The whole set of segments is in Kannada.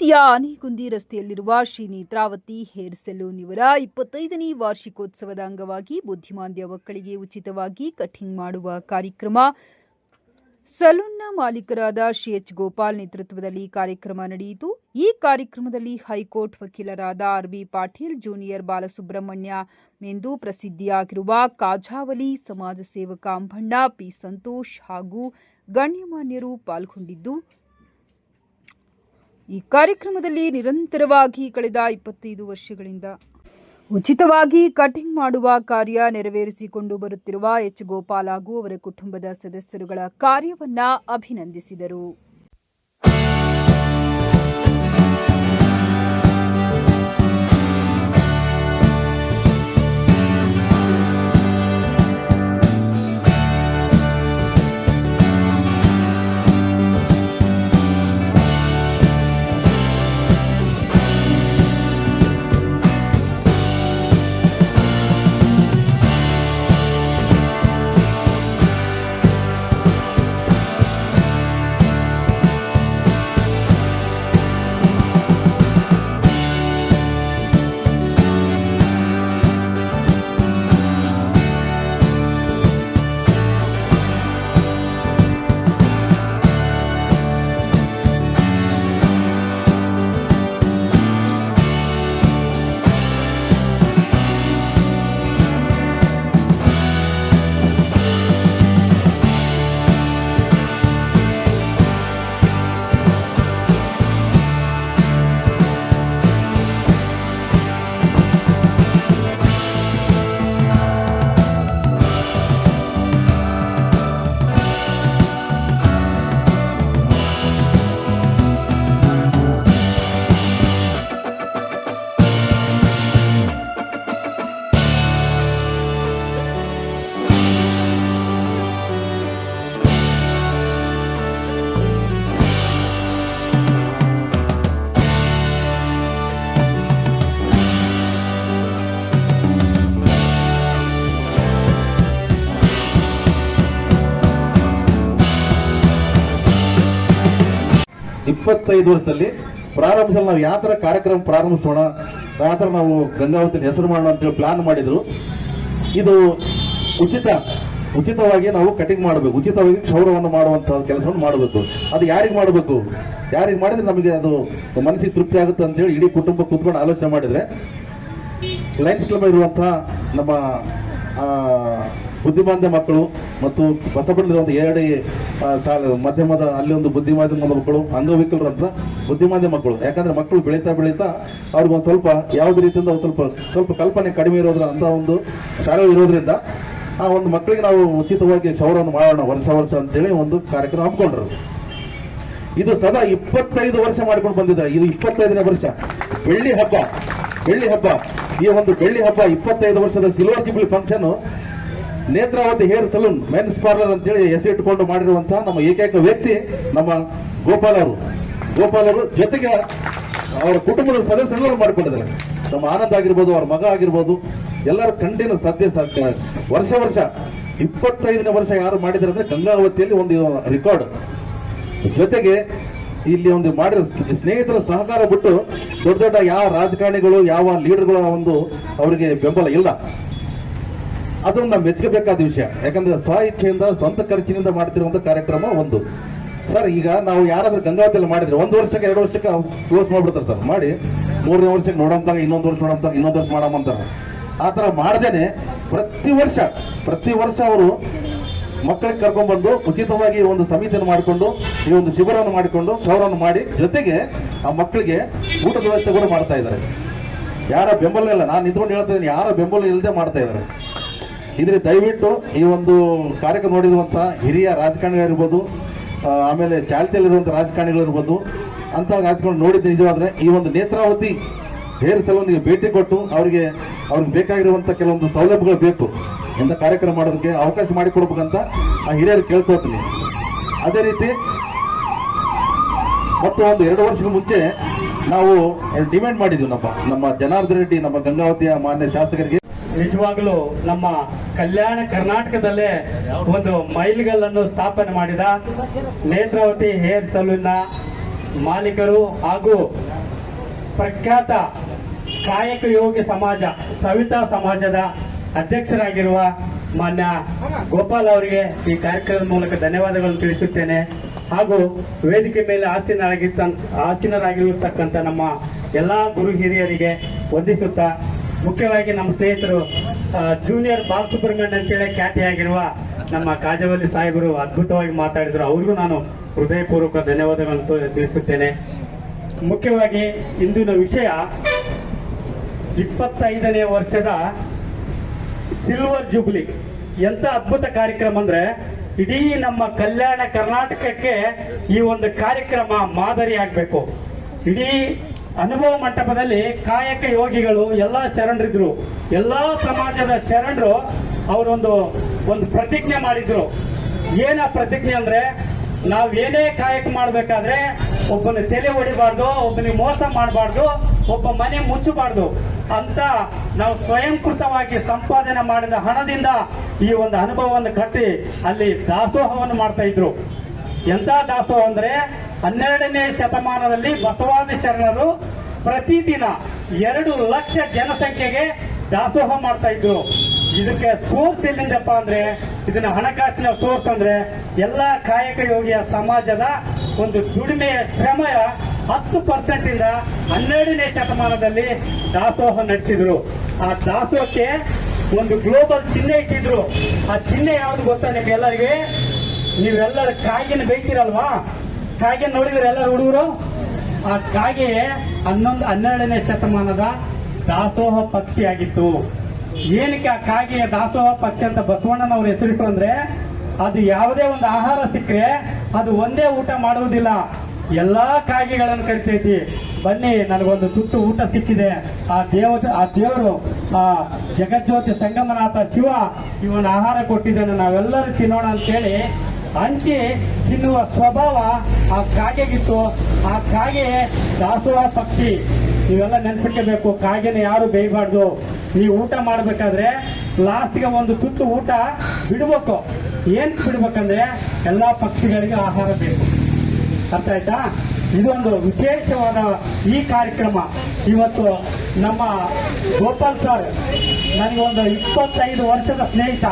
ಪ್ರೀತಿಯ ಆನೆಗುಂದಿ ರಸ್ತೆಯಲ್ಲಿರುವ ಶ್ರೀ ನೇತ್ರಾವತಿ ಹೇರ್ ಸಲೂನ್ ಇವರ 25ನೇ ವಾರ್ಷಿಕೋತ್ಸವದ ಅಂಗವಾಗಿ ಬುದ್ಧಿಮಾಂದ್ಯ ಮಕ್ಕಳಿಗೆ ಉಚಿತವಾಗಿ ಕಟಿಂಗ್ ಮಾಡುವ ಕಾರ್ಯಕ್ರಮ. ಸಲೂನ್ನ ಮಾಲೀಕರಾದ ಶ್ರೀ ಎಚ್ ಗೋಪಾಲ್ ನೇತೃತ್ವದಲ್ಲಿ ಕಾರ್ಯಕ್ರಮ ನಡೆಯಿತು. ಈ ಕಾರ್ಯಕ್ರಮದಲ್ಲಿ ಹೈಕೋರ್ಟ್ ವಕೀಲರಾದ R B Patil, junior Balasubrahmanya ಎಂದು ಪ್ರಸಿದ್ಧಿಯಾಗಿರುವ ಕಾಜಾವಲಿ, ಸಮಾಜ ಸೇವಕ ಅಂಬಣ್ಣ, ಪಿ ಸಂತೋಷ್ ಹಾಗೂ ಗಣ್ಯಮಾನ್ಯರು ಪಾಲ್ಗೊಂಡಿದ್ದು, ಈ ಕಾರ್ಯಕ್ರಮದಲ್ಲಿ ನಿರಂತರವಾಗಿ ಕಳೆದ 25 ವರ್ಷಗಳಿಂದ ಉಚಿತವಾಗಿ ಕಟಿಂಗ್ ಮಾಡುವ ಕಾರ್ಯ ನೆರವೇರಿಸಿಕೊಂಡು ಬರುತ್ತಿರುವ ಎಚ್ ಗೋಪಾಲ್ ಹಾಗೂ ಅವರ ಕುಟುಂಬದ ಸದಸ್ಯರುಗಳ ಕಾರ್ಯವನ್ನ ಅಭಿನಂದಿಸಿದರು. ಇಪ್ಪತ್ತೈದು ವರ್ಷದಲ್ಲಿ ಪ್ರಾರಂಭದಲ್ಲಿ ನಾವು ಯಾವ ಥರ ಕಾರ್ಯಕ್ರಮ ಪ್ರಾರಂಭಿಸೋಣ, ಯಾವ ಥರ ನಾವು ಗಂಗಾವತಿಯಲ್ಲಿ ಹೆಸರು ಮಾಡೋಣ ಅಂತೇಳಿ ಪ್ಲಾನ್ ಮಾಡಿದ್ರು. ಇದು ಉಚಿತವಾಗಿ ನಾವು ಕಟಿಂಗ್ ಮಾಡಬೇಕು, ಉಚಿತವಾಗಿ ಕ್ಷೌರವನ್ನು ಮಾಡುವಂತಹ ಕೆಲಸವನ್ನು ಮಾಡಬೇಕು. ಅದು ಯಾರಿಗೆ ಮಾಡಬೇಕು, ಯಾರಿಗೆ ಮಾಡಿದ್ರೆ ನಮಗೆ ಅದು ಮನಸ್ಸಿಗೆ ತೃಪ್ತಿ ಆಗುತ್ತೆ ಅಂತೇಳಿ ಇಡೀ ಕುಟುಂಬ ಕೂತ್ಕೊಂಡು ಆಲೋಚನೆ ಮಾಡಿದರೆ, ಲಯನ್ಸ್ ಕ್ಲಬ್ ಇರುವಂತಹ ನಮ್ಮ ಬುದ್ಧಿಮಾಂದ್ಯ ಮಕ್ಕಳು ಮತ್ತು ಬಸವಣ್ಣಲಿರುವಂಥ 2 ಮಧ್ಯಮದ ಅಲ್ಲಿ ಒಂದು ಬುದ್ಧಿಮಾಂದ್ಯದ ಮಕ್ಕಳು, ಅಂಗವಿಕಲರು ಅಂತ ಬುದ್ಧಿಮಾಂದ್ಯ ಮಕ್ಕಳು. ಯಾಕಂದ್ರೆ ಮಕ್ಕಳು ಬೆಳೀತಾ ಅವ್ರಿಗೊಂದು ಸ್ವಲ್ಪ ಯಾವುದೇ ರೀತಿಯಿಂದ ಒಂದು ಸ್ವಲ್ಪ ಕಲ್ಪನೆ ಕಡಿಮೆ ಇರೋದ್ರ ಅಂತ ಒಂದು ಶಾಲೆ ಇರೋದ್ರಿಂದ ಆ ಒಂದು ಮಕ್ಕಳಿಗೆ ನಾವು ಉಚಿತವಾಗಿ ಕ್ಷೌರವನ್ನು ಮಾಡೋಣ ವರ್ಷ ಅಂತೇಳಿ ಒಂದು ಕಾರ್ಯಕ್ರಮ ಹಮ್ಮಿಕೊಂಡ್ರು. ಇದು ಸದಾ 25 ವರ್ಷ ಮಾಡ್ಕೊಂಡು ಬಂದಿದ್ದಾರೆ. ಇದು 25ನೇ ವರ್ಷ. ಬೆಳ್ಳಿ ಹಬ್ಬ ಈ ಒಂದು ಬೆಳ್ಳಿ ಹಬ್ಬ 25 ವರ್ಷದ silver jubilee function Netravati hair salon men's parlour ಅಂತೇಳಿ ಹೆಸರಿಟ್ಟುಕೊಂಡು ಮಾಡಿರುವಂತಹ ನಮ್ಮ ಏಕೈಕ ವ್ಯಕ್ತಿ ನಮ್ಮ ಗೋಪಾಲ್ ಅವರು. ಜೊತೆಗೆ ಅವರ ಕುಟುಂಬದ ಸದಸ್ಯರೆಲ್ಲರೂ ಮಾಡಿಕೊಂಡಿದ್ದಾರೆ. ನಮ್ಮ ಆನಂದ್ ಆಗಿರ್ಬೋದು, ಅವ್ರ ಮಗ ಆಗಿರ್ಬೋದು, ಎಲ್ಲರೂ ಕಂಟಿನ್ಯೂ ವರ್ಷ 25ನೇ ವರ್ಷ ಯಾರು ಮಾಡಿದ್ದಾರೆ ಅಂದ್ರೆ ಗಂಗಾವತಿಯಲ್ಲಿ ಒಂದು ರೆಕಾರ್ಡ್. ಜೊತೆಗೆ ಇಲ್ಲಿ ಒಂದು ಮಾಡಿರೋ ಸ್ನೇಹಿತರ ಸಹಕಾರ ಬಿಟ್ಟು ದೊಡ್ಡ ಯಾವ ರಾಜಕಾರಣಿಗಳು, ಯಾವ ಲೀಡರ್ಗಳ ಒಂದು ಅವರಿಗೆ ಬೆಂಬಲ ಇಲ್ಲ. ಅದನ್ನು ನಾವು ಮೆಚ್ಚಬೇಕಾದ ವಿಷಯ. ಯಾಕಂದ್ರೆ ಸ್ವ ಇಚ್ಛೆಯಿಂದ, ಸ್ವಂತ ಖರ್ಚಿನಿಂದ ಮಾಡ್ತಿರುವಂತ ಕಾರ್ಯಕ್ರಮ ಒಂದು. ಸರ್, ಈಗ ನಾವು ಯಾರಾದ್ರೂ ಗಂಗಾವತಿಯಲ್ಲಿ ಮಾಡಿದ್ರೆ 1 ವರ್ಷಕ್ಕೆ 2 ವರ್ಷಕ್ಕೆ ಕ್ಲೋಸ್ ಮಾಡ್ಬಿಡ್ತಾರೆ ಸರ್. ಮಾಡಿ 3ನೇ ವರ್ಷಕ್ಕೆ ನೋಡೋಂತಾಗ ಇನ್ನೊಂದು ವರ್ಷ ಮಾಡಮಂತಾರೆ. ಆ ಥರ ಮಾಡ್ದೇನೆ ಪ್ರತಿ ವರ್ಷ ಅವರು ಮಕ್ಕಳಿಗೆ ಕರ್ಕೊಂಡ್ಬಂದು ಉಚಿತವಾಗಿ ಒಂದು ಸಮಿತಿಯನ್ನು ಮಾಡಿಕೊಂಡು ಈ ಒಂದು ಶಿಬಿರವನ್ನು ಮಾಡಿಕೊಂಡು ಕ್ಷೌರವನ್ನು ಮಾಡಿ, ಜೊತೆಗೆ ಆ ಮಕ್ಕಳಿಗೆ ಊಟದ ವ್ಯವಸ್ಥೆ ಕೂಡ ಮಾಡ್ತಾ ಇದ್ದಾರೆ. ಯಾರ ಬೆಂಬಲ ಇಲ್ಲ, ನಾನು ನಿಂತ್ಕೊಂಡು ಹೇಳ್ತಾ ಇದ್ದೀನಿ, ಯಾರ ಬೆಂಬಲ ಇಲ್ಲದೆ ಮಾಡ್ತಾ ಇದ್ದಾರೆ. ಇದ್ರೆ ದಯವಿಟ್ಟು ಈ ಒಂದು ಕಾರ್ಯಕ್ರಮ ನೋಡಿರುವಂಥ ಹಿರಿಯ ರಾಜಕಾರಣಿಗಳಿರ್ಬೋದು, ಆಮೇಲೆ ಚಾಲ್ತಿಯಲ್ಲಿರುವಂಥ ರಾಜಕಾರಣಿಗಳಿರ್ಬೋದು, ಅಂತ ರಾಜಕಾರಣ ನೋಡಿದ್ದು ನಿಜವಾದ್ರೆ ಈ ಒಂದು ನೇತ್ರಾವತಿ ಹೇರ್ ಸಲೂನ್ಗೆ ಭೇಟಿ ಕೊಟ್ಟು ಅವ್ರಿಗೆ ಬೇಕಾಗಿರುವಂಥ ಕೆಲವೊಂದು ಸೌಲಭ್ಯಗಳು ಬೇಕು ಇಂಥ ಕಾರ್ಯಕ್ರಮ ಮಾಡೋದಕ್ಕೆ ಅವಕಾಶ ಮಾಡಿಕೊಡ್ಬೇಕಂತ ಆ ಹಿರಿಯರು ಕೇಳ್ಕೊಳ್ತೀನಿ. ಅದೇ ರೀತಿ ಮತ್ತು ಒಂದು 2 ವರ್ಷಗಳ ಮುಂಚೆ ನಾವು ಡಿಮ್ಯಾಂಡ್ ಮಾಡಿದ್ವಿ ನಮ್ಮ ಜನಾರ್ದನ್ ರೆಡ್ಡಿ, ನಮ್ಮ ಗಂಗಾವತಿಯ ಮಾನ್ಯ ಶಾಸಕರಿಗೆ. ನಿಜವಾಗ್ಲೂ ನಮ್ಮ ಕಲ್ಯಾಣ ಕರ್ನಾಟಕದಲ್ಲೇ ಒಂದು ಮೈಲಿಗಲ್ಲನ್ನು ಸ್ಥಾಪನೆ ಮಾಡಿದ ನೇತ್ರಾವತಿ ಹೇರ್ ಸಲೂನ್ನ ಮಾಲೀಕರು ಹಾಗೂ ಪ್ರಖ್ಯಾತ ಕಾಯಕ ಯೋಗಿ ಸಮಾಜ ಸವಿತಾ ಸಮಾಜದ ಅಧ್ಯಕ್ಷರಾಗಿರುವ ಮಾನ್ಯ ಗೋಪಾಲ್ ಅವರಿಗೆ ಈ ಕಾರ್ಯಕ್ರಮದ ಮೂಲಕ ಧನ್ಯವಾದಗಳನ್ನು ತಿಳಿಸುತ್ತೇನೆ. ಹಾಗೂ ವೇದಿಕೆ ಮೇಲೆ ಆಸೀನರಾಗಿರತಕ್ಕಂಥ ನಮ್ಮ ಎಲ್ಲ ಗುರು ಹಿರಿಯರಿಗೆ ವಂದಿಸುತ್ತಾ, ಮುಖ್ಯವಾಗಿ ನಮ್ಮ ಸ್ನೇಹಿತರು ಜೂನಿಯರ್ ಬಾಲಸುಬ್ರಹ್ಮಣ್ಯ ಅಂತೇಳಿ ಖ್ಯಾತಿಯಾಗಿರುವ ನಮ್ಮ ಕಾಜವಲ್ಲಿ ಸಾಹೇಬರು ಅದ್ಭುತವಾಗಿ ಮಾತಾಡಿದರು. ಅವ್ರಿಗೂ ನಾನು ಹೃದಯಪೂರ್ವಕ ಧನ್ಯವಾದಗಳನ್ನು ತಿಳಿಸುತ್ತೇನೆ. ಮುಖ್ಯವಾಗಿ ಇಂದಿನ ವಿಷಯ 25ನೇ ವರ್ಷದ ಸಿಲ್ವರ್ ಜೂಬ್ಲಿ. ಎಂತ ಅದ್ಭುತ ಕಾರ್ಯಕ್ರಮ ಅಂದ್ರೆ ಇಡೀ ನಮ್ಮ ಕಲ್ಯಾಣ ಕರ್ನಾಟಕಕ್ಕೆ ಈ ಒಂದು ಕಾರ್ಯಕ್ರಮ ಮಾದರಿ ಆಗಬೇಕು. ಇಡೀ ಅನುಭವ ಮಂಟಪದಲ್ಲಿ ಕಾಯಕ ಯೋಗಿಗಳು ಎಲ್ಲ ಶರಣರಿದ್ರು, ಎಲ್ಲ ಸಮಾಜದ ಶರಣರು ಅವರೊಂದು ಪ್ರತಿಜ್ಞೆ ಮಾಡಿದ್ರು. ಏನ ಪ್ರತಿಜ್ಞೆ ಅಂದ್ರೆ, ನಾವೇನೇ ಕಾಯಕ ಮಾಡಬೇಕಾದ್ರೆ ಒಬ್ಬನ ತಲೆ ಹೊಡಿಬಾರ್ದು, ಒಬ್ಬನಿಗೆ ಮೋಸ ಮಾಡಬಾರ್ದು, ಒಬ್ಬ ಮನೆ ಮುಚ್ಚಬಾರ್ದು ಅಂತ ನಾವು ಸ್ವಯಂಕೃತವಾಗಿ ಸಂಪಾದನೆ ಮಾಡಿದ ಹಣದಿಂದ ಈ ಒಂದು ಅನುಭವವನ್ನು ಕಟ್ಟಿ ಅಲ್ಲಿ ದಾಸೋಹವನ್ನು ಮಾಡ್ತಾ ಇದ್ರು. ಎಂತ ದಾಸೋಹ ಅಂದ್ರೆ 12ನೇ ಶತಮಾನದಲ್ಲಿ ಬಸವಾದಿ ಶರಣರು ಪ್ರತಿದಿನ 2 ಲಕ್ಷ ಜನಸಂಖ್ಯೆಗೆ ದಾಸೋಹ ಮಾಡ್ತಾ ಇದ್ರು. ಇದಕ್ಕೆ ಸೋರ್ಸ್ ಎಲ್ಲಿಂದಪ್ಪ ಅಂದ್ರೆ, ಇದನ್ನ ಹಣಕಾಸಿನ ಸೋರ್ಸ್ ಅಂದ್ರೆ ಎಲ್ಲ ಕಾಯಕ ಯೋಗಿಯ ಸಮಾಜದ ಒಂದು ದುಡಿಮೆಯ ಶ್ರಮೆಯ 10% ಇಂದ 12ನೇ ಶತಮಾನದಲ್ಲಿ ದಾಸೋಹ ನಡೆಸಿದ್ರು. ಆ ದಾಸೋಹಕ್ಕೆ ಒಂದು ಗ್ಲೋಬಲ್ ಚಿಹ್ನೆ ಇಟ್ಟಿದ್ರು. ಆ ಚಿಹ್ನೆ ಯಾವ್ದು ಗೊತ್ತಾ ನಿಮ್ಗೆಲ್ಲರಿಗೆ? ನೀವೆಲ್ಲರೂ ಕಾಗಿನ ಬೇಯ್ತಿರಲ್ವಾ? ಕಾಗೆ ನೋಡಿದ್ರೆ ಎಲ್ಲರೂ ಹುಡುಗರು. ಆ ಕಾಗೆ 12ನೇ ಶತಮಾನದ ದಾಸೋಹ ಪಕ್ಷಿಯಾಗಿತ್ತು. ಏನಕ್ಕೆ ಆ ಕಾಗೆಯ ದಾಸೋಹ ಪಕ್ಷಿ ಅಂತ ಬಸವಣ್ಣನವ್ರ ಹೆಸರಿಟ್ಟು ಅಂದ್ರೆ, ಅದು ಯಾವುದೇ ಒಂದು ಆಹಾರ ಸಿಕ್ಕರೆ ಅದು ಒಂದೇ ಊಟ ಮಾಡುವುದಿಲ್ಲ, ಎಲ್ಲಾ ಕಾಗೆಗಳನ್ನು ಕರಿತೈತಿ. ಬನ್ನಿ, ನನಗೊಂದು ತುತ್ತು ಊಟ ಸಿಕ್ಕಿದೆ, ಆ ದೇವರು ಆ ಜಗಜ್ಯೋತಿ ಸಂಗಮನಾಥ ಶಿವ ಇವನ ಆಹಾರ ಕೊಟ್ಟಿದ್ದಾನೆ, ನಾವೆಲ್ಲರೂ ತಿನ್ನೋಣ ಅಂತೇಳಿ ಹಂಚಿ ತಿನ್ನುವ ಸ್ವಭಾವ ಆ ಕಾಗೆಗಿತ್ತು. ಆ ಕಾಗೆ ದಾಸೋಹ ಪಕ್ಷಿ. ನೀವೆಲ್ಲ ನೆನ್ಪಿಟ್ಕೋಬೇಕು, ಕಾಗೆನ ಯಾರು ಬೇಯಬಾರ್ದು. ನೀವು ಊಟ ಮಾಡ್ಬೇಕಾದ್ರೆ ಲಾಸ್ಟ್ಗೆ ಒಂದು ತುತ್ತು ಊಟ ಬಿಡ್ಬೇಕು. ಏನ್ ಬಿಡ್ಬೇಕಂದ್ರೆ ಎಲ್ಲಾ ಪಕ್ಷಿಗಳಿಗೆ ಆಹಾರ ಬೇಕು. ಅರ್ಥ ಆಯ್ತಾ? ಇದೊಂದು ವಿಶೇಷವಾದ ಈ ಕಾರ್ಯಕ್ರಮ. ಇವತ್ತು ನಮ್ಮ ಗೋಪಾಲ್ ಸರ್ ನನಗೆ ಒಂದು 25 ವರ್ಷದ ಸ್ನೇಹಿತ.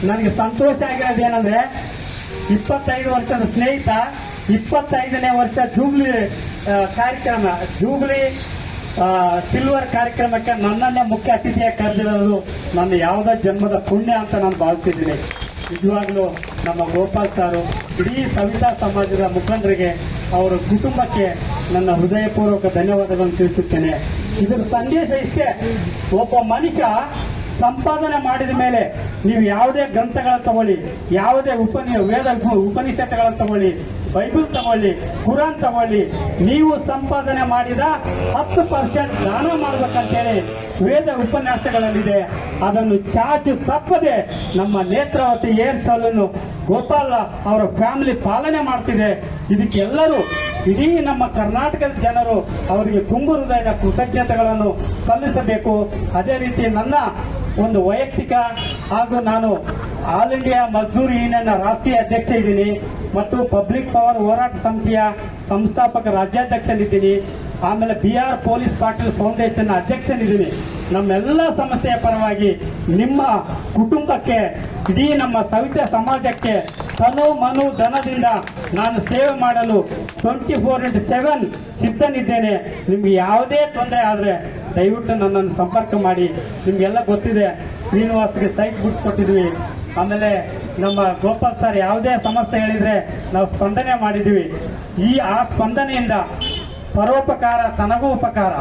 ನನಗೆ ಸಂತೋಷ ಆಗಿರೋದೇನಂದ್ರೆ, 25 ವರ್ಷದ ಸ್ನೇಹಿತ 25ನೇ ವರ್ಷ ಜೂಬ್ಲಿ ಕಾರ್ಯಕ್ರಮ, ಜೂಬ್ಲಿ ಸಿಲ್ವರ್ ಕಾರ್ಯಕ್ರಮಕ್ಕೆ ನನ್ನನ್ನೇ ಮುಖ್ಯ ಅತಿಥಿಯಾಗಿ ಕರೆದಿರೋದು ನನ್ನ ಯಾವುದೋ ಜನ್ಮದ ಪುಣ್ಯ ಅಂತ ನಾನು ಭಾವಿಸಿದ್ದೀನಿ. ನಿಜವಾಗ್ಲೂ ನಮ್ಮ ಗೋಪಾಲ್ ಸಾರು, ಇಡೀ ಸವಿತಾ ಸಮಾಜದ ಮುಖಂಡರಿಗೆ, ಅವರ ಕುಟುಂಬಕ್ಕೆ ನನ್ನ ಹೃದಯಪೂರ್ವಕ ಧನ್ಯವಾದಗಳನ್ನು ತಿಳಿಸುತ್ತೇನೆ. ಇದರ ಸಂದೇಶ ಇಷ್ಟೇ: ಒಬ್ಬ ಮನುಷ್ಯ ಸಂಪಾದನೆ ಮಾಡಿದ ಮೇಲೆ ನೀವು ಯಾವುದೇ ಗ್ರಂಥಗಳನ್ನು ತಗೊಳ್ಳಿ, ಯಾವುದೇ ವೇದ ಉಪನಿಷತ್ತುಗಳನ್ನು ತಗೊಳ್ಳಿ, ಬೈಬಲ್ ತಗೊಳ್ಳಿ, ಕುರಾನ್ ತಗೊಳ್ಳಿ, ನೀವು ಸಂಪಾದನೆ ಮಾಡಿದ 10% ದಾನ ಮಾಡ್ಬೇಕಂತೇಳಿ ವೇದ ಉಪನ್ಯಾಸಗಳಲ್ಲಿದೆ. ಅದನ್ನು ಚಾಚು ತಪ್ಪದೆ ನಮ್ಮ ನೇತ್ರಾವತಿ ಏರ್ ಸಲೂನ್ ಗೋಪಾಲ್ ಅವರ ಫ್ಯಾಮಿಲಿ ಪಾಲನೆ ಮಾಡ್ತಿದೆ. ಇದಕ್ಕೆಲ್ಲರೂ, ಇಡೀ ನಮ್ಮ ಕರ್ನಾಟಕದ ಜನರು ಅವರಿಗೆ ತುಂಬ ಹೃದಯದ ಕೃತಜ್ಞತೆಗಳನ್ನು ಸಲ್ಲಿಸಬೇಕು. ಅದೇ ರೀತಿ ನನ್ನ ಒಂದು ವೈಯಕ್ತಿಕ ಹಾಗೂ ನಾನು ಆಲ್ ಇಂಡಿಯಾ ಮಜ್ದೂರ್ ಯೂನಿಯನ್ ರಾಷ್ಟ್ರೀಯ ಅಧ್ಯಕ್ಷ ಇದ್ದೀನಿ ಮತ್ತು ಪಬ್ಲಿಕ್ ಪವರ್ ಹೋರಾಟ ಸಮಿತಿಯ ಸಂಸ್ಥಾಪಕ ರಾಜ್ಯಾಧ್ಯಕ್ಷನಿದ್ದೀನಿ. ಆಮೇಲೆ BR ಪೊಲೀಸ್ ಪಾಟೀಲ್ ಫೌಂಡೇಶನ್ ಅಧ್ಯಕ್ಷನಿದ್ದೀನಿ. ನಮ್ಮೆಲ್ಲ ಸಂಸ್ಥೆಯ ಪರವಾಗಿ ನಿಮ್ಮ ಕುಟುಂಬಕ್ಕೆ, ಇಡೀ ನಮ್ಮ ಸವಿತಾ ಸಮಾಜಕ್ಕೆ ತನು ಮನು ಧನದಿಂದ ನಾನು ಸೇವೆ ಮಾಡಲು 24/7 ಸಿದ್ಧನಿದ್ದೇನೆ. ನಿಮ್ಗೆ ಯಾವುದೇ ತೊಂದರೆ ಆದರೆ ದಯವಿಟ್ಟು ನನ್ನನ್ನು ಸಂಪರ್ಕ ಮಾಡಿ. ನಿಮ್ಗೆಲ್ಲ ಗೊತ್ತಿದೆ, ಶ್ರೀನಿವಾಸ್ಗೆ ಸೈಟ್ ಬಿಟ್ಕೊಟ್ಟಿದ್ವಿ. ಆಮೇಲೆ ನಮ್ಮ ಗೋಪಾಲ್ ಸರ್ ಯಾವುದೇ ಸಮಸ್ಯೆ ಹೇಳಿದ್ರೆ ನಾವು ಸ್ಪಂದನೆ ಮಾಡಿದ್ವಿ. ಆ ಸ್ಪಂದನೆಯಿಂದ ಪರೋಪಕಾರ ತನಗೂ ಉಪಕಾರ.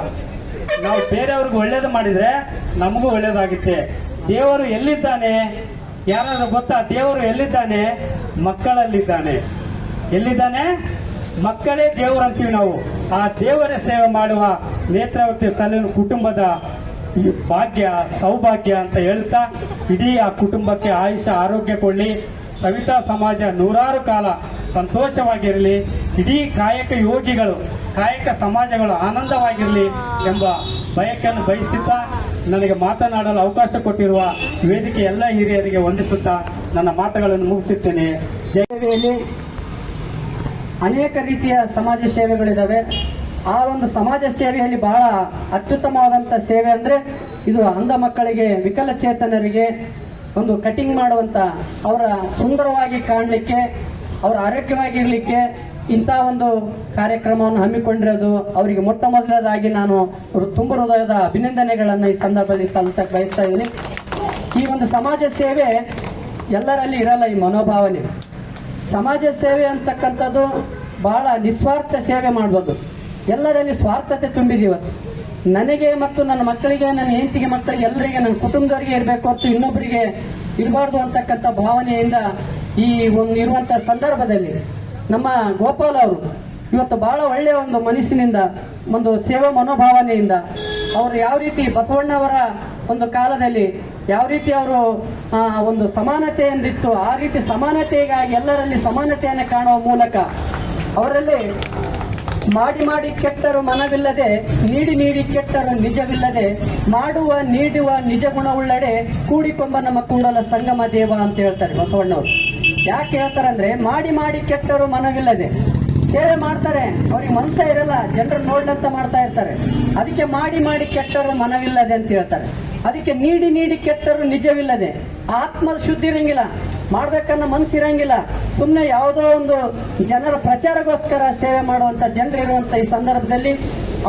ನಾವು ಬೇರೆಯವ್ರಿಗೆ ಒಳ್ಳೇದು ಮಾಡಿದ್ರೆ ನಮಗೂ ಒಳ್ಳೇದಾಗುತ್ತೆ. ದೇವರು ಎಲ್ಲಿದ್ದಾನೆ? ಯಾರಾದ್ರೂ ಗೊತ್ತಾ? ದೇವರು ಎಲ್ಲಿದ್ದಾನೆ? ಮಕ್ಕಳಲ್ಲಿದ್ದಾನೆ. ಎಲ್ಲಿದ್ದಾನೆ? ಮಕ್ಕಳೇ ದೇವರು ಅಂತೀವಿ ನಾವು. ಆ ದೇವರ ಸೇವೆ ಮಾಡುವ ನೇತ್ರಾವತಿ ಸಲೂನ್ ಕುಟುಂಬದ ಈ ಭಾಗ್ಯ, ಸೌಭಾಗ್ಯ ಅಂತ ಹೇಳ್ತಾ, ಇಡೀ ಆ ಕುಟುಂಬಕ್ಕೆ ಆಯುಷ್ಯ ಆರೋಗ್ಯ ಕೊಡಲಿ. ಸವಿತಾ ಸಮಾಜ 100 ಕಾಲ ಸಂತೋಷವಾಗಿರಲಿ. ಇಡೀ ಕಾಯಕ ಯೋಗಿಗಳು, ಕಾಯಕ ಸಮಾಜಗಳು ಆನಂದವಾಗಿರಲಿ ಎಂಬ ಬಯಕೆಯನ್ನು ಬಯಸುತ್ತಾ, ನನಗೆ ಮಾತನಾಡಲು ಅವಕಾಶ ಕೊಟ್ಟಿರುವ ವೇದಿಕೆ ಎಲ್ಲ ಹಿರಿಯರಿಗೆ ವಂದಿಸುತ್ತಾ ನನ್ನ ಮಾತುಗಳನ್ನು ಮುಗಿಸುತ್ತೇನೆ. ಸೇವೆಯಲ್ಲಿ ಅನೇಕ ರೀತಿಯ ಸಮಾಜ ಸೇವೆಗಳಿದ್ದಾವೆ. ಆ ಒಂದು ಸಮಾಜ ಸೇವೆಯಲ್ಲಿ ಬಹಳ ಅತ್ಯುತ್ತಮವಾದಂಥ ಸೇವೆ ಅಂದರೆ ಇದು ಅಂಧ ಮಕ್ಕಳಿಗೆ, ವಿಕಲಚೇತನರಿಗೆ ಒಂದು ಕಟಿಂಗ್ ಮಾಡುವಂಥ, ಅವರ ಸುಂದರವಾಗಿ ಕಾಣಲಿಕ್ಕೆ, ಅವರ ಆರೋಗ್ಯವಾಗಿರಲಿಕ್ಕೆ ಇಂಥ ಒಂದು ಕಾರ್ಯಕ್ರಮವನ್ನು ಹಮ್ಮಿಕೊಂಡಿರೋದು ಅವರಿಗೆ ಮೊಟ್ಟ ಮೊದಲನೇದಾಗಿ ನಾನು ತುಂಬ ಹೃದಯದ ಅಭಿನಂದನೆಗಳನ್ನು ಈ ಸಂದರ್ಭದಲ್ಲಿ ಸಲ್ಲಿಸಕ್ಕೆ ಬಯಸ್ತಾ ಇದ್ದೀನಿ. ಈ ಒಂದು ಸಮಾಜ ಸೇವೆ ಎಲ್ಲರಲ್ಲಿ ಇರಲ್ಲ. ಈ ಮನೋಭಾವನೆ, ಸಮಾಜ ಸೇವೆ ಅಂತಕ್ಕಂಥದ್ದು ಬಹಳ ನಿಸ್ವಾರ್ಥ ಸೇವೆ ಮಾಡ್ಬೋದು. ಎಲ್ಲರಲ್ಲಿ ಸ್ವಾರ್ಥತೆ ತುಂಬಿದೀವತ್ತು. ನನಗೆ ಮತ್ತು ನನ್ನ ಮಕ್ಕಳಿಗೆ, ನನ್ನ ಹೆಂಡತಿಗೆ, ಮಕ್ಕಳಿಗೆ, ಎಲ್ಲರಿಗೆ, ನನ್ನ ಕುಟುಂಬದವರಿಗೆ ಇರಬೇಕು ಹೊರತು ಇನ್ನೊಬ್ಬರಿಗೆ ಇರಬಾರ್ದು ಅಂತಕ್ಕಂಥ ಭಾವನೆಯಿಂದ ಈ ಒಂದು ಇರುವಂಥ ಸಂದರ್ಭದಲ್ಲಿ ನಮ್ಮ ಗೋಪಾಲ್ ಅವರು ಇವತ್ತು ಬಹಳ ಒಳ್ಳೆಯ ಒಂದು ಮನಸ್ಸಿನಿಂದ, ಒಂದು ಸೇವಾ ಮನೋಭಾವನೆಯಿಂದ ಅವರು ಯಾವ ರೀತಿ ಬಸವಣ್ಣವರ ಒಂದು ಕಾಲದಲ್ಲಿ ಯಾವ ರೀತಿ ಅವರು ಒಂದು ಸಮಾನತೆ ಎಂದಿತ್ತು, ಆ ರೀತಿ ಸಮಾನತೆಗಾಗಿ ಎಲ್ಲರಲ್ಲಿ ಸಮಾನತೆಯನ್ನು ಕಾಣುವ ಮೂಲಕ ಅವರಲ್ಲಿ ಮಾಡಿ ಮಾಡಿ ಕೆಟ್ಟರು ಮನವಿಲ್ಲದೆ, ನೀಡಿ ನೀಡಿ ಕೆಟ್ಟರು ನಿಜವಿಲ್ಲದೆ, ಮಾಡುವ ನೀಡುವ ನಿಜ ಗುಣವುಳ್ಳಡೆ ಕೂಡಿಕೊಂಬ ನಮ್ಮ ಕೂಡಲ ಸಂಗಮ ದೇವ ಅಂತ ಹೇಳ್ತಾರೆ ಬಸವಣ್ಣವರು. ಯಾಕೆ ಹೇಳ್ತಾರೆ ಅಂದ್ರೆ, ಮಾಡಿ ಮಾಡಿ ಕೆಟ್ಟರು ಮನವಿಲ್ಲದೆ ಸೇವೆ ಮಾಡ್ತಾರೆ, ಅವ್ರಿಗೆ ಮನಸ್ಸೇ ಇರಲ್ಲ, ಜನರು ನೋಡ್ಲಂತ ಮಾಡ್ತಾ ಇರ್ತಾರೆ. ಅದಕ್ಕೆ ಮಾಡಿ ಮಾಡಿ ಕೆಟ್ಟರು ಮನವಿಲ್ಲದೆ ಅಂತ ಹೇಳ್ತಾರೆ. ಅದಕ್ಕೆ ನೀಡಿ ನೀಡಿ ಕೆಟ್ಟರು ನಿಜವಿಲ್ಲದೆ, ಆತ್ಮದ ಶುದ್ಧಿ ಇರಂಗಿಲ್ಲ, ಮಾಡ್ಬೇಕನ್ನೋ ಮನಸ್ಸಿರಂಗಿಲ್ಲ, ಸುಮ್ಮನೆ ಯಾವುದೋ ಒಂದು ಜನರ ಪ್ರಚಾರಕ್ಕೋಸ್ಕರ ಸೇವೆ ಮಾಡುವಂತ ಜನರಿರುವಂತ ಈ ಸಂದರ್ಭದಲ್ಲಿ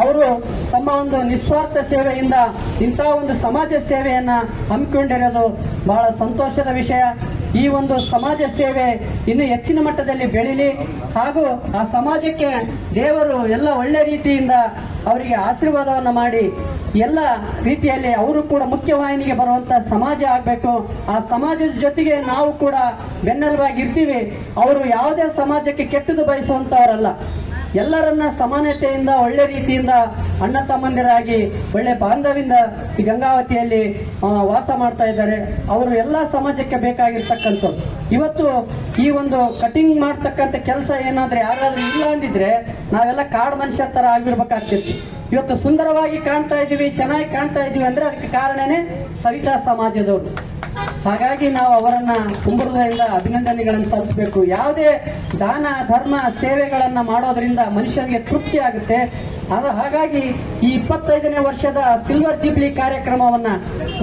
ಅವರು ತಮ್ಮ ಒಂದು ನಿಸ್ವಾರ್ಥ ಸೇವೆಯಿಂದ ಇಂಥ ಒಂದು ಸಮಾಜ ಸೇವೆಯನ್ನ ಹಮ್ಮಿಕೊಂಡಿರೋದು ಬಹಳ ಸಂತೋಷದ ವಿಷಯ. ಈ ಒಂದು ಸಮಾಜ ಸೇವೆ ಇನ್ನು ಹೆಚ್ಚಿನ ಮಟ್ಟದಲ್ಲಿ ಬೆಳೀಲಿ, ಹಾಗೂ ಆ ಸಮಾಜಕ್ಕೆ ದೇವರು ಎಲ್ಲ ಒಳ್ಳೆ ರೀತಿಯಿಂದ ಅವರಿಗೆ ಆಶೀರ್ವಾದವನ್ನು ಮಾಡಿ ಎಲ್ಲ ರೀತಿಯಲ್ಲಿ ಅವರು ಕೂಡ ಮುಖ್ಯವಾಹಿನಿಗೆ ಬರುವಂತ ಸಮಾಜ ಆಗಬೇಕು. ಆ ಸಮಾಜದ ಜೊತೆಗೆ ನಾವು ಕೂಡ ಬೆನ್ನೆಲುಬಾಗಿ ಇರ್ತೀವಿ. ಅವರು ಯಾವುದೇ ಸಮಾಜಕ್ಕೆ ಕೆಟ್ಟದ್ದು ಬಯಸುವಂತವರಲ್ಲ. ಎಲ್ಲರನ್ನ ಸಮಾನತೆಯಿಂದ ಒಳ್ಳೆ ರೀತಿಯಿಂದ ಅಣ್ಣ ತಮ್ಮಂದಿರಾಗಿ ಒಳ್ಳೆ ಬಾಂಧವ್ಯದಿಂದ ಈ ಗಂಗಾವತಿಯಲ್ಲಿ ವಾಸ ಮಾಡ್ತಾ ಇದ್ದಾರೆ. ಅವರು ಎಲ್ಲ ಸಮಾಜಕ್ಕೆ ಬೇಕಾಗಿರ್ತಕ್ಕಂಥದ್ದು. ಇವತ್ತು ಈ ಒಂದು ಕಟಿಂಗ್ ಮಾಡ್ತಕ್ಕಂಥ ಕೆಲಸ ಏನಾದ್ರೆ ಯಾರಾದ್ರೂ ಇಲ್ಲ ಅಂದಿದ್ರೆ ನಾವೆಲ್ಲ ಕಾಡು ಮನುಷ್ಯರ ತರ ಆಗಿರ್ಬೇಕಾಗ್ತಿತ್ತು. ಇವತ್ತು ಸುಂದರವಾಗಿ ಕಾಣ್ತಾ ಇದೀವಿ, ಚೆನ್ನಾಗಿ ಕಾಣ್ತಾ ಇದೀವಿ ಅಂದ್ರೆ ಅದಕ್ಕೆ ಕಾರಣನೇ ಸವಿತಾ ಸಮಾಜದವರು. ಹಾಗಾಗಿ ನಾವು ಅವರನ್ನ ತುಂಬ ಹೃದಯದಿಂದ ಅಭಿನಂದನೆಗಳನ್ನು ಸಲ್ಲಿಸಬೇಕು. ಯಾವುದೇ ದಾನ ಧರ್ಮ ಸೇವೆಗಳನ್ನ ಮಾಡೋದ್ರಿಂದ ಮನುಷ್ಯನಿಗೆ ತೃಪ್ತಿ ಆಗುತ್ತೆ. ಹಾಗಾಗಿ ಈ 25ನೇ ವರ್ಷದ ಸಿಲ್ವರ್ ಜೂಬ್ಲಿ ಕಾರ್ಯಕ್ರಮವನ್ನ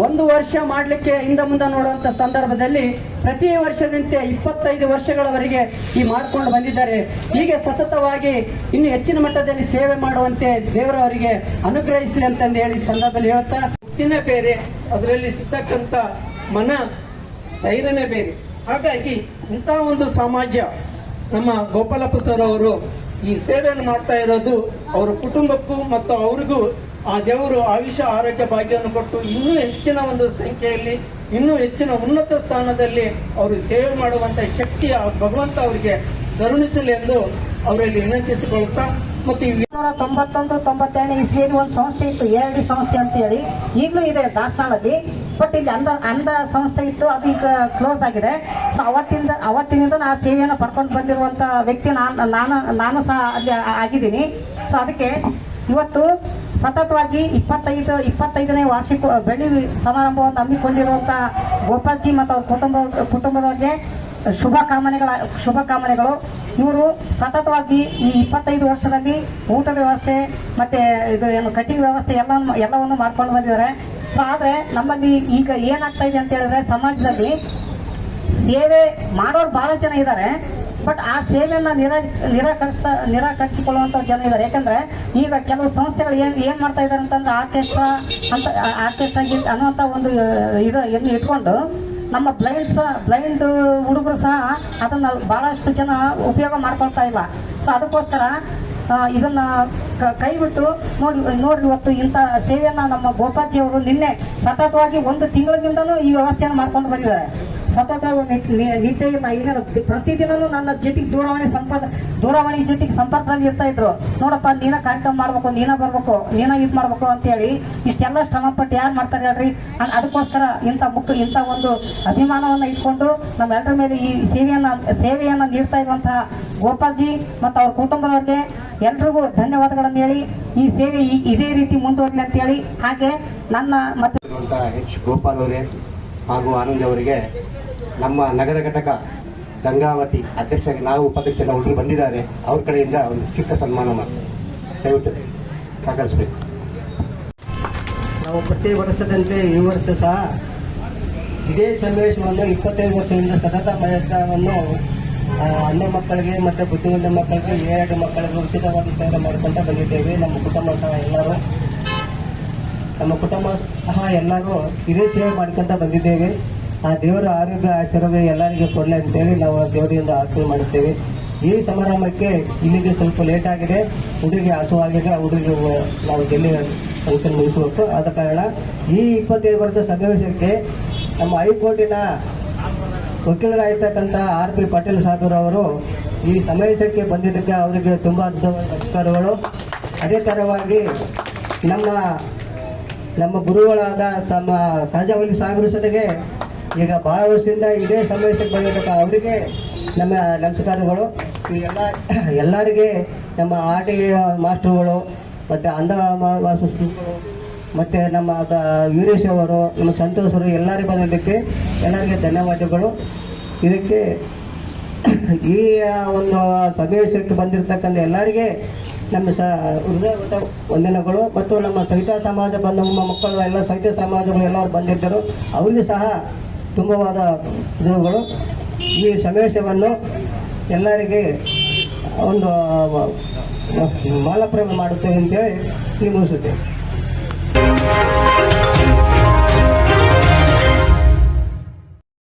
1 ವರ್ಷ ಮಾಡಲಿಕ್ಕೆ ಹಿಂದೆ ಮುಂದೆ ನೋಡುವಂತ ಸಂದರ್ಭದಲ್ಲಿ ಪ್ರತಿ ವರ್ಷದಂತೆ 25 ವರ್ಷಗಳವರೆಗೆ ಈ ಮಾಡ್ಕೊಂಡು ಬಂದಿದ್ದಾರೆ. ಹೀಗೆ ಸತತವಾಗಿ ಇನ್ನು ಹೆಚ್ಚಿನ ಮಟ್ಟದಲ್ಲಿ ಸೇವೆ ಮಾಡುವಂತೆ ದೇವರವರಿಗೆ ಅನುಗ್ರಹಿಸಲಿ ಅಂತಂದು ಹೇಳಿ ಸಂದರ್ಭದಲ್ಲಿ ಹೇಳ್ತಾ, ಹುಟ್ಟಿನೇ ಬೇರೆ, ಅದರಲ್ಲಿ ಸಿಗ್ತಕ್ಕಂಥ ಮನ ಸ್ಥೈರ್ಯನೇ ಬೇರೆ. ಹಾಗಾಗಿ ಇಂಥ ಒಂದು ಸಮಾಜ ನಮ್ಮ ಗೋಪಾಲಪ್ಪ ಸರ್ ಅವರು ಈ ಸೇವೆಯನ್ನು ಮಾಡ್ತಾ ಇರೋದು ಅವರ ಕುಟುಂಬಕ್ಕೂ ಮತ್ತು ಅವ್ರಿಗೂ ಆ ದೇವರು ಆಯುಷ್ಯ ಆರೋಗ್ಯ ಭಾಗ್ಯವನ್ನು ಕೊಟ್ಟು ಇನ್ನೂ ಹೆಚ್ಚಿನ ಒಂದು ಸಂಖ್ಯೆಯಲ್ಲಿ ಇನ್ನೂ ಹೆಚ್ಚಿನ ಉನ್ನತ ಸ್ಥಾನದಲ್ಲಿ ಅವರು ಸೇವೆ ಮಾಡುವಂತ ಶಕ್ತಿ ಭಗವಂತ ಅವರಿಗೆ ಕರುಣಿಸಲಿ ಎಂದು ಅವರಲ್ಲಿ ವಿನಂತಿಸಿಕೊಳ್ಳುತ್ತಾ, ಮತ್ತು 1991-92 ಇಸ್ವಿಯಲ್ಲಿ ಒಂದು ಸಂಸ್ಥೆ ಇತ್ತು, ARD ಸಂಸ್ಥೆ ಅಂತ ಹೇಳಿ, ಈಗಲೂ ಇದೆ ದಾಸನಾಳಲ್ಲಿ. ಬಟ್ ಇಲ್ಲಿ ಅಂಧ ಸಂಸ್ಥೆ ಇತ್ತು, ಅದು ಈಗ ಕ್ಲೋಸ್ ಆಗಿದೆ. ಸೊ ಅವತ್ತಿನಿಂದ ಆ ಸೇವೆಯನ್ನು ಪಡ್ಕೊಂಡು ಬಂದಿರುವಂಥ ವ್ಯಕ್ತಿ ನಾನು ಸಹ ಅಲ್ಲಿ ಆಗಿದ್ದೀನಿ. ಸೊ ಅದಕ್ಕೆ ಇವತ್ತು ಸತತವಾಗಿ 25ನೇ ವಾರ್ಷಿಕ ಬೆಳ್ಳಿ ಸಮಾರಂಭವನ್ನು ಹಮ್ಮಿಕೊಂಡಿರುವಂಥ ಗೋಪಾಲ್ಜಿ ಮತ್ತು ಅವ್ರ ಕುಟುಂಬದವರಿಗೆ ಶುಭಕಾಮನೆಗಳು. ಇವರು ಸತತವಾಗಿ ಈ 25 ವರ್ಷದಲ್ಲಿ ಊಟದ ವ್ಯವಸ್ಥೆ ಮತ್ತೆ ಇದು ಏನು ಕಟಿಂಗ್ ವ್ಯವಸ್ಥೆ ಎಲ್ಲವನ್ನು ಮಾಡ್ಕೊಂಡು ಬಂದಿದ್ದಾರೆ. ಸೊ ಆದರೆ ನಮ್ಮಲ್ಲಿ ಈಗ ಏನಾಗ್ತಾ ಇದೆ ಅಂತ ಹೇಳಿದ್ರೆ, ಸಮಾಜದಲ್ಲಿ ಸೇವೆ ಮಾಡೋರು ಬಹಳ ಜನ ಇದ್ದಾರೆ, ಬಟ್ ಆ ಸೇವೆಯನ್ನು ನಿರಾಕರಿಸಿಕೊಳ್ಳುವಂಥ ಜನ ಇದ್ದಾರೆ. ಯಾಕಂದ್ರೆ ಈಗ ಕೆಲವು ಸಂಸ್ಥೆಗಳು ಏನ್ ಮಾಡ್ತಾ ಇದ್ದಾರೆ ಅಂತಂದ್ರೆ ಆರ್ಕೆಸ್ಟ್ರಾ ಅನ್ನುವಂಥ ಒಂದು ಇದನ್ನು ಇಟ್ಕೊಂಡು ನಮ್ಮ ಬ್ಲೈಂಡ್ ಹುಡುಗರು ಸಹ ಅದನ್ನು ಬಹಳಷ್ಟು ಜನ ಉಪಯೋಗ ಮಾಡ್ಕೊಳ್ತಾ ಇಲ್ಲ. ಸೊ ಅದಕ್ಕೋಸ್ಕರ ಇದನ್ನ ಕೈ ಬಿಟ್ಟು ನೋಡ್ರಿ ಇವತ್ತು ಇಂಥ ಸೇವೆಯನ್ನ ನಮ್ಮ ಗೋಪಾಲ್ಜಿ ಅವರು ನಿನ್ನೆ ಸತತವಾಗಿ 1 ತಿಂಗಳಿಂದನೂ ಈ ವ್ಯವಸ್ಥೆಯನ್ನು ಮಾಡ್ಕೊಂಡು ಬಂದಿದ್ದಾರೆ. ಸತತ ನಿತ್ಯ ಏನೇನು ಪ್ರತಿದಿನನೂ ನನ್ನ ಜೊತೆಗೆ ದೂರವಾಣಿ ಜೊತೆಗೆ ಸಂಪರ್ಕದಲ್ಲಿ ಇರ್ತಾ ಇದ್ರು. ನೋಡಪ್ಪ, ನೀನ ಕಾರ್ಯಕ್ರಮ ಮಾಡ್ಬೇಕು, ನೀನ ಬರ್ಬೇಕು, ನೀನ ಇದು ಮಾಡ್ಬೇಕು ಅಂತೇಳಿ ಇಷ್ಟೆಲ್ಲ ಶ್ರಮಪಟ್ಟು ಯಾರು ಮಾಡ್ತಾರೆ ಹೇಳ್ರಿ. ಅದಕ್ಕೋಸ್ಕರ ಇಂಥ ಒಂದು ಅಭಿಮಾನವನ್ನು ಇಟ್ಕೊಂಡು ನಮ್ಮೆಲ್ಲರ ಮೇಲೆ ಈ ಸೇವೆಯನ್ನ ನೀಡ್ತಾ ಇರುವಂತಹ ಗೋಪಾಲ್ಜಿ ಮತ್ತು ಅವ್ರ ಕುಟುಂಬದವ್ರಿಗೆ ಎಲ್ರಿಗೂ ಧನ್ಯವಾದಗಳನ್ನು ಹೇಳಿ, ಈ ಸೇವೆ ಇದೇ ರೀತಿ ಮುಂದುವರಲಿ ಅಂತ ಹೇಳಿ, ಹಾಗೆ ನನ್ನ ಮತ್ತೆ H. ಗೋಪಾಲ್ ಅವರೇ ಹಾಗೂ ಆನಂದ್ ಅವರಿಗೆ ನಮ್ಮ ನಗರ ಘಟಕ ಗಂಗಾವತಿ ಅಧ್ಯಕ್ಷರಾಗಿ ನಾವು ಉಪಾಧ್ಯಕ್ಷರ ಹುಡುಗರು ಬಂದಿದ್ದಾರೆ, ಅವ್ರ ಕಡೆಯಿಂದ ಒಂದು ಚಿಕ್ಕ ಸನ್ಮಾನ ಮಾಡಿ. ದಯವಿಟ್ಟು ಸಹಕರಿಸಬೇಕು. ನಾವು ಪ್ರತಿ ವರ್ಷದಂತೆ ಈ ವರ್ಷ ಸಹ ಇದೇ ಸನ್ನಿವೇಶವನ್ನು 25 ವರ್ಷದಿಂದ ಸತತ ಪ್ರಯತ್ನವನ್ನು ಅನ್ಯ ಮಕ್ಕಳಿಗೆ ಮತ್ತು ಬುದ್ಧಿವಂತ ಮಕ್ಕಳಿಗೆ 2 ಮಕ್ಕಳಿಗೆ ಉಚಿತವಾಗಿ ಸೇವೆ ಮಾಡ್ಕೊಂತ ಬಂದಿದ್ದೇವೆ. ನಮ್ಮ ಕುಟುಂಬ ಸಹ ಎಲ್ಲರೂ ಇದೇ ಸೇವೆ ಮಾಡ್ಕೊಂತ ಬಂದಿದ್ದೇವೆ. ಆ ದೇವರ ಆರೋಗ್ಯ ಆಶೀರ್ವಾದ ಎಲ್ಲರಿಗೂ ಕೊಡಲಿ ಅಂತೇಳಿ ನಾವು ದೇವರಿಂದ ಆಜ್ಞೆ ಮಾಡುತ್ತೇವೆ. ಈ ಸಮಾರಂಭಕ್ಕೆ ಇಲ್ಲಿಗೆ ಸ್ವಲ್ಪ ಲೇಟ್ ಆಗಿದೆ, ಹುಡುಗಿಗೆ ಹಸುವಾಗಿದೆ, ಹುಡುಗಿಗೆ ನಾವು ಜಲ್ದಿ ಫಂಕ್ಷನ್ ಮುಗಿಸಬೇಕು. ಆದ ಕಾರಣ ಈ 25 ವರ್ಷ ಸಮಾವೇಶಕ್ಕೆ ನಮ್ಮ ಹೈಕೋರ್ಟಿನ ವಕೀಲರಾಗಿರ್ತಕ್ಕಂಥ RP ಪಾಟೀಲ್ ಸಾಹೇಬರವರು ಈ ಸಮಾವೇಶಕ್ಕೆ ಬಂದಿದ್ದಕ್ಕೆ ಅವರಿಗೆ ತುಂಬ ನಮಸ್ಕಾರಗಳು. ಅದೇ ಥರವಾಗಿ ನಮ್ಮ ಗುರುಗಳಾದ ತಮ್ಮ ಕಾಜಾವಲಿ ಸಾಹೇಬರ ಜೊತೆಗೆ ಈಗ ಭಾಳ ವರ್ಷದಿಂದ ಇದೇ ಸಮಾವೇಶಕ್ಕೆ ಬಂದಿದ್ದಕ್ಕೆ ಅವರಿಗೆ ನಮ್ಮ ನಮಸ್ಕಾರಗಳು. ಈ ಎಲ್ಲರಿಗೆ ನಮ್ಮ RT ಮಾಸ್ಟರ್ಗಳು ಮತ್ತು ಅಂಧ ಮಾಸ್ಟರ್ಗಳು ಮತ್ತು ನಮ್ಮ ವೀರೇಶ್ ಅವರು, ನಮ್ಮ ಸಂತೋಷ್ ಅವರು ಎಲ್ಲರಿಗೂ ಬಂದಿದ್ದಕ್ಕೆ ಎಲ್ಲರಿಗೆ ಧನ್ಯವಾದಗಳು. ಇದಕ್ಕೆ ಈ ಒಂದು ಸಮಾವೇಶಕ್ಕೆ ಬಂದಿರತಕ್ಕಂಥ ಎಲ್ಲರಿಗೆ ನಮ್ಮ ಹೃದಯ ವಂದನೆಗಳು. ಮತ್ತು ನಮ್ಮ ಸಹಿತ ಸಮಾಜ ನಮ್ಮ ಮಕ್ಕಳು ಎಲ್ಲ ಸಹಿತ ಸಮಾಜಗಳು ಎಲ್ಲರೂ ಬಂದಿದ್ದರು, ಅವರಿಗೂ ಸಹ ತುಂಬವಾದ ಧನ್ಯವಾದಗಳು. ಈ ಸಮಾವೇಶವನ್ನು ಎಲ್ಲರಿಗೆ ಒಂದು ಮಾಲಾರ್ಪಣೆ ಮಾಡುತ್ತೇವೆ ಅಂತೇಳಿ ಮುಗಿಸುತ್ತೇವೆ.